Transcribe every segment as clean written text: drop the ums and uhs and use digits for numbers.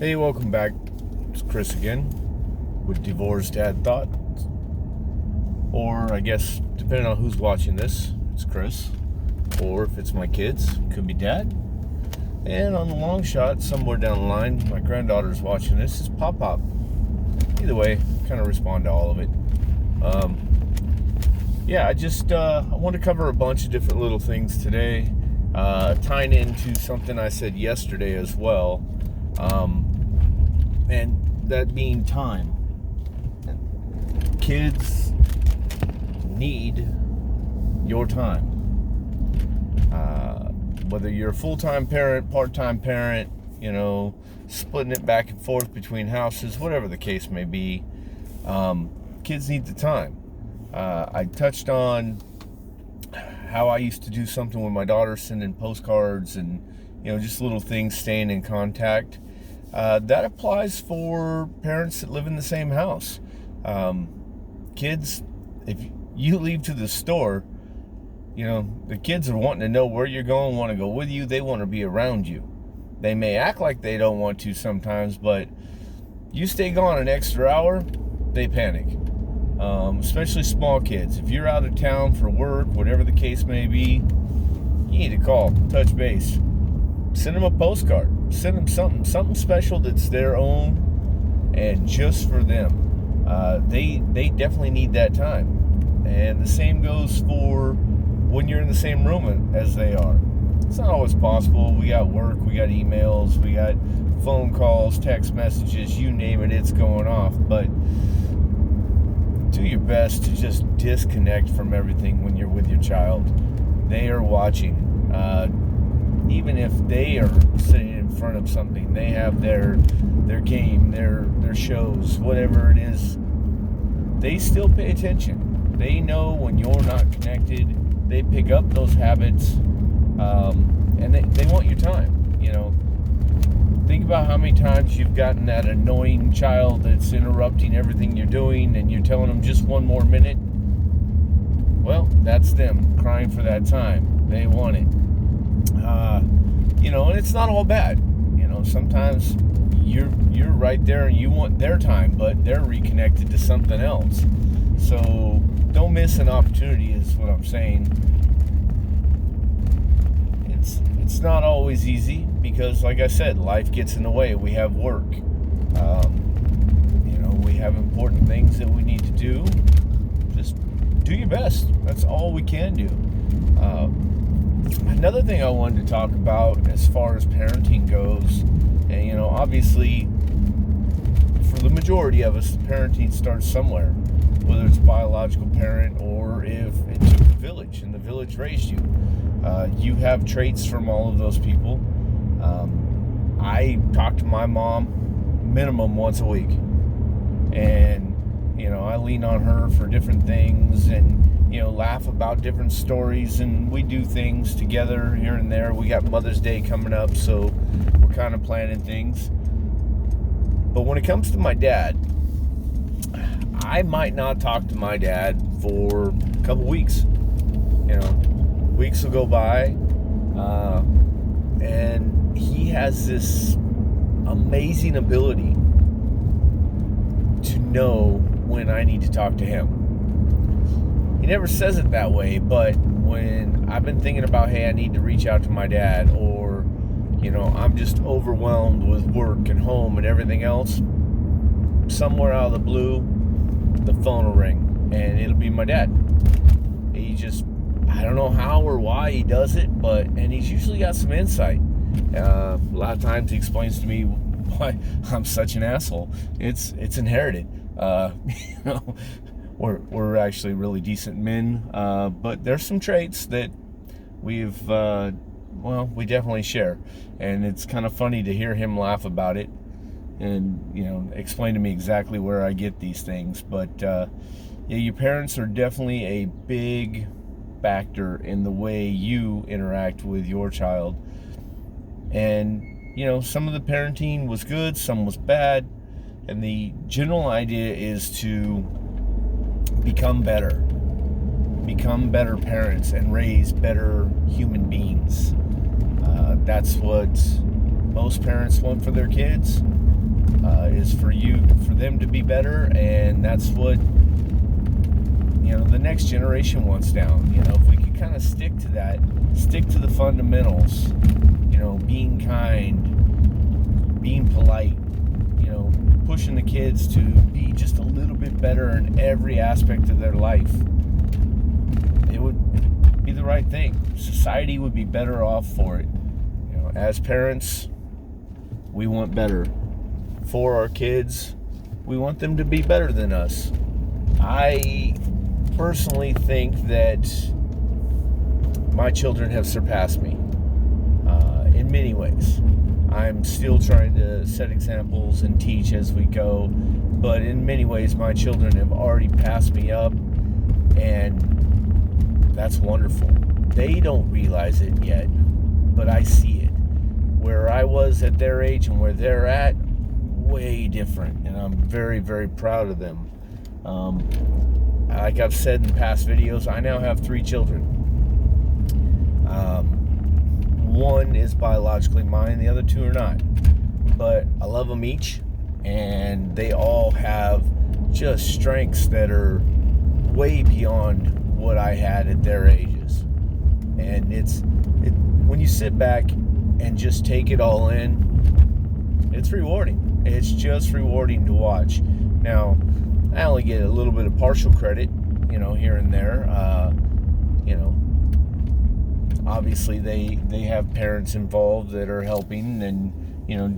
Hey, welcome back. It's Chris again with Divorced Dad Thought. Or, I guess, depending on who's watching this, it's Chris. Or if it's my kids, it could be Dad. And on the long shot, somewhere down the line, my granddaughter's watching this, it's Pop Pop. Either way, kind of respond to all of it. I want to cover a bunch of different little things today, tying into something I said yesterday as well. And that being time. Kids need your time. Whether you're a full-time parent, part-time parent, splitting it back and forth between houses, whatever the case may be, kids need the time. I touched on how I used to do something with my daughter, sending postcards and, just little things, staying in contact. That applies for parents that live in the same house. Kids, if you leave to the store, the kids are wanting to know where you're going, want to go with you. They want to be around you. They may act like they don't want to sometimes, but you stay gone an extra hour, they panic. Especially small kids. If you're out of town for work, whatever the case may be, you need to call, touch base. Send them a postcard. Send them something special that's their own and just for them. They definitely need that time. And the same goes for when you're in the same room as they are. It's not always possible. We got work, we got emails, we got phone calls, text messages, you name it, it's going off. But do your best to just disconnect from everything when you're with your child. They are watching. Even if they are sitting in front of something, they have their game, their shows, whatever it is, they still pay attention. They know when you're not connected. They pick up those habits, and they want your time. Think about how many times you've gotten that annoying child that's interrupting everything you're doing, and you're telling them just one more minute. Well, that's them crying for that time. They want it. And it's not all bad. Sometimes you're right there and you want their time, but they're reconnected to something else. So don't miss an opportunity is what I'm saying. It's not always easy because, like I said, life gets in the way. We have work. We have important things that we need to do. Just do your best. That's all we can do. Another thing I wanted to talk about as far as parenting goes, and obviously for the majority of us, parenting starts somewhere, whether it's biological parent or if it took the village and the village raised you. You have traits from all of those people. I talk to my mom minimum once a week, and I lean on her for different things and laugh about different stories, and we do things together here and there. We got Mother's Day coming up, so we're kind of planning things. But when it comes to my dad, I might not talk to my dad for a couple weeks. Weeks will go by, and he has this amazing ability to know when I need to talk to him. He never says it that way, but when I've been thinking about, hey, I need to reach out to my dad, or, I'm just overwhelmed with work and home and everything else, somewhere out of the blue, the phone will ring, and it'll be my dad. I don't know how or why he does it, and he's usually got some insight. A lot of times he explains to me why I'm such an asshole. It's inherited. We're actually really decent men, but there's some traits that we definitely share, and it's kind of funny to hear him laugh about it and explain to me exactly where I get these things. But your parents are definitely a big factor in the way you interact with your child. And some of the parenting was good, some was bad, and the general idea is to become better parents and raise better human beings. That's what most parents want for their kids. is for them to be better, and that's what the next generation wants down. If we could kind of stick to the fundamentals, being kind, being polite, pushing the kids to be just a little bit better in every aspect of their life, it would be the right thing. Society would be better off for it. As parents, we want better for our kids. We want them to be better than us. I personally think that my children have surpassed me in many ways. I'm still trying to set examples and teach as we go, but in many ways my children have already passed me up, and that's wonderful. They don't realize it yet, but I see it. Where I was at their age and where they're at, way different, and I'm very, very proud of them. Like I've said in past videos, I now have 3 children. One is biologically mine, the other 2 are not. But I love them each, and they all have just strengths that are way beyond what I had at their ages. And when you sit back and just take it all in, it's rewarding. It's just rewarding to watch. Now, I only get a little bit of partial credit, here and there. Obviously they have parents involved that are helping and,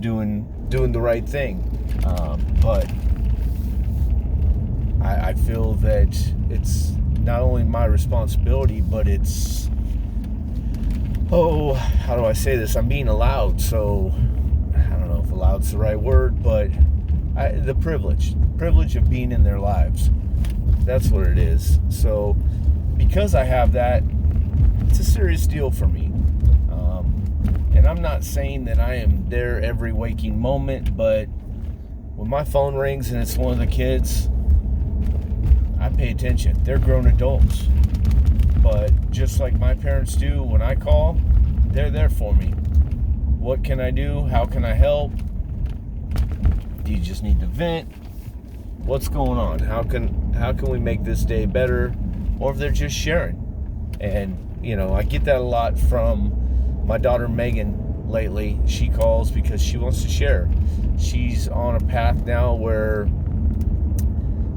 doing the right thing. But I feel that it's not only my responsibility, but it's, how do I say this? I'm being allowed, so I don't know if allowed's the right word, but the privilege of being in their lives. That's what it is. So because I have that, it's a serious deal for me. And I'm not saying that I am there every waking moment, but when my phone rings and it's one of the kids, I pay attention. They're grown adults. But just like my parents do, when I call, they're there for me. What can I do? How can I help? Do you just need to vent? What's going on? How can we make this day better? Or if they're just sharing. And, I get that a lot from my daughter Megan lately. She calls because she wants to share. She's on a path now where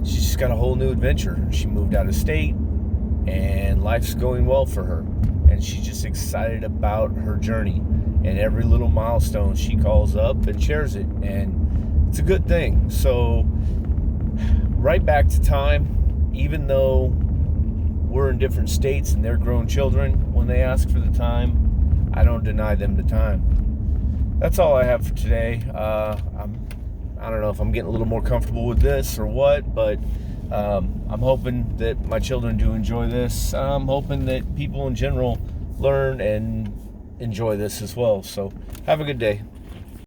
she's just got a whole new adventure. She moved out of state, and life's going well for her. And she's just excited about her journey. And every little milestone, she calls up and shares it. And it's a good thing. So, right back to time, even though we're in different states and they're grown children, when they ask for the time, I don't deny them the time. That's all I have for today. I don't know if I'm getting a little more comfortable with this or what, but I'm hoping that my children do enjoy this. I'm hoping that people in general learn and enjoy this as well. So have a good day.